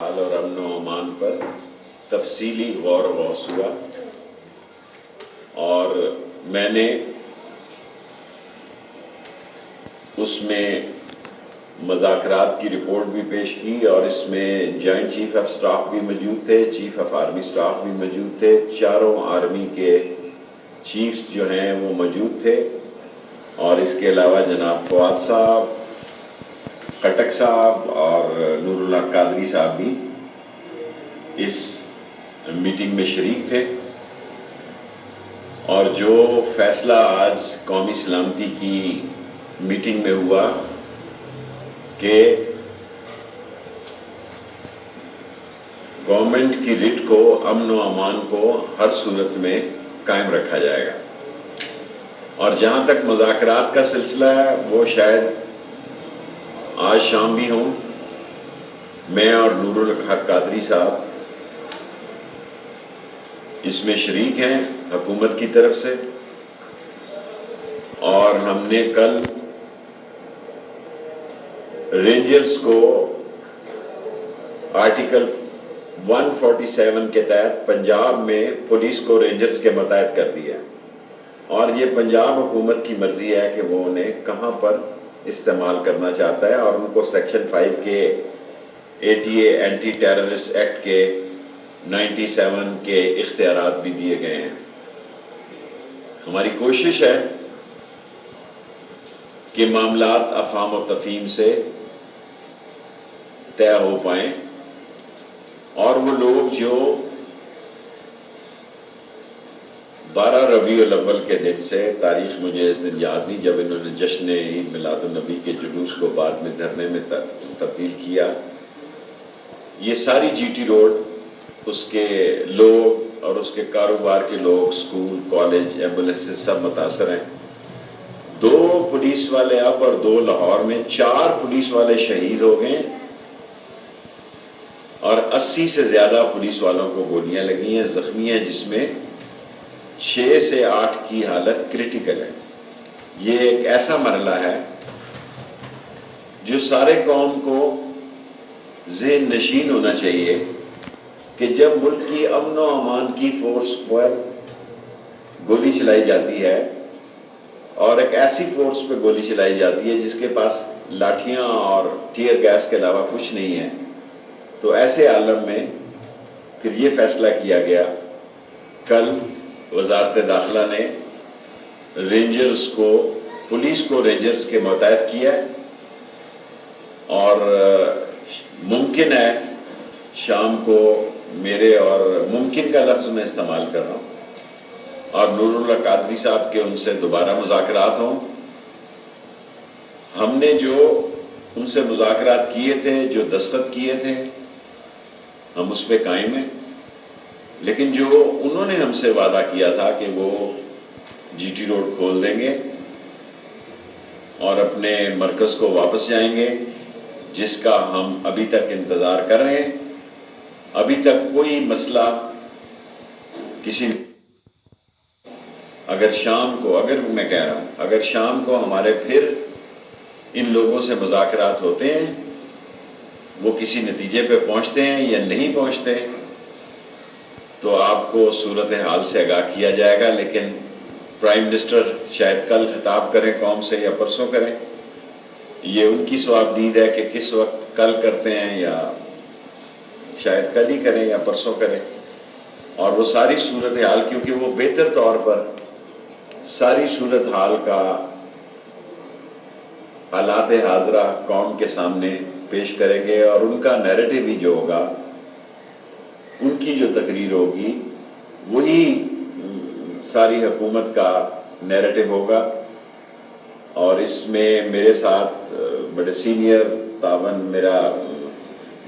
حال اور امن و امان پر تفصیلی غور و غوص ہوا اور میں نے اس میں مذاکرات کی رپورٹ بھی پیش کی اور اس میں جوائنٹ چیف آف سٹاف بھی موجود تھے، چیف آف آرمی سٹاف بھی موجود تھے، چاروں آرمی کے چیفز جو ہیں وہ موجود تھے اور اس کے علاوہ جناب فواد صاحب، خٹک صاحب اور نور اللہ قادری صاحب بھی اس میٹنگ میں شریک تھے اور جو فیصلہ آج قومی سلامتی کی میٹنگ میں ہوا کہ گورنمنٹ کی رٹ کو، امن و امان کو ہر صورت میں قائم رکھا جائے گا اور جہاں تک مذاکرات کا سلسلہ ہے وہ شاید آج شام بھی ہوں، میں اور نور الحق قادری صاحب اس میں شریک ہیں حکومت کی طرف سے، اور ہم نے کل رینجرز کو آرٹیکل 147 کے تحت پنجاب میں پولیس کو رینجرز کے متحد کر دیا اور یہ پنجاب حکومت کی مرضی ہے کہ وہ انہیں کہاں پر استعمال کرنا چاہتا ہے، اور ان کو سیکشن 5 کے ATA اینٹی ٹیررسٹ ایکٹ کے 97 کے اختیارات بھی دیے گئے ہیں۔ ہماری کوشش ہے کہ معاملات افہام و تفہیم سے طے ہو پائیں اور وہ لوگ جو 12 ربیع الاول کے دن سے، تاریخ مجھے اس دن یاد نہیں، جب انہوں نے جشن عید میلاد النبی کے جلوس کو بعد میں دھرنے میں تبدیل کیا، یہ ساری جی ٹی روڈ، اس کے لوگ اور اس کے کاروبار کے لوگ، سکول، کالج، ایمبولینس سے سب متاثر ہیں۔ 2 پولیس والے اب اور 2 لاہور میں، 4 پولیس والے شہید ہو گئے اور 80 سے زیادہ پولیس والوں کو گولیاں لگی ہیں، زخمی ہیں، جس میں 6 سے 8 کی حالت کریٹیکل ہے۔ یہ ایک ایسا مرحلہ ہے جو سارے قوم کو ذہن نشین ہونا چاہیے کہ جب ملک کی امن و امان کی فورس پر گولی چلائی جاتی ہے اور ایک ایسی فورس پہ گولی چلائی جاتی ہے جس کے پاس لاٹھیاں اور ٹیئر گیس کے علاوہ کچھ نہیں ہے، تو ایسے عالم میں پھر یہ فیصلہ کیا گیا، کل وزارت داخلہ نے رینجرز کو، پولیس کو رینجرز کے متحد کیا ہے اور ممکن ہے شام کو میرے، اور ممکن کا لفظ میں استعمال کر رہا ہوں، اور نور اللہ قادری صاحب کے ان سے دوبارہ مذاکرات ہوں۔ ہم نے جو ان سے مذاکرات کیے تھے، جو دستخط کیے تھے، ہم اس پہ قائم ہیں، لیکن جو انہوں نے ہم سے وعدہ کیا تھا کہ وہ جی ٹی روڈ کھول دیں گے اور اپنے مرکز کو واپس جائیں گے، جس کا ہم ابھی تک انتظار کر رہے ہیں۔ ابھی تک کوئی مسئلہ اگر شام کو، میں کہہ رہا ہوں، اگر شام کو ہمارے پھر ان لوگوں سے مذاکرات ہوتے ہیں، وہ کسی نتیجے پہ پہنچتے ہیں یا نہیں پہنچتے، تو آپ کو صورتحال سے آگاہ کیا جائے گا، لیکن پرائم منسٹر شاید کل خطاب کریں قوم سے یا پرسوں کریں، یہ ان کی صوابدید ہے کہ کس وقت، کل کرتے ہیں یا شاید کل ہی کریں یا پرسوں کریں، اور وہ ساری صورتحال، کیونکہ وہ بہتر طور پر ساری صورتحال کا حالات حاضرہ قوم کے سامنے پیش کریں گے، اور ان کا نیریٹو بھی جو ہوگا، ان کی جو تقریر ہوگی، وہی ساری حکومت کا نیریٹو ہوگا۔ اور اس میں میرے ساتھ بڑے سینئر تعاون میرا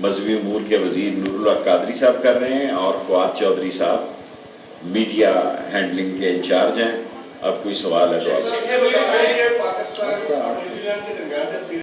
مذہبی امور کے وزیر نور اللہ قادری صاحب کر رہے ہیں، اور فواد چودھری صاحب میڈیا ہینڈلنگ کے انچارج ہیں۔ اب کوئی سوال ہے تو آپ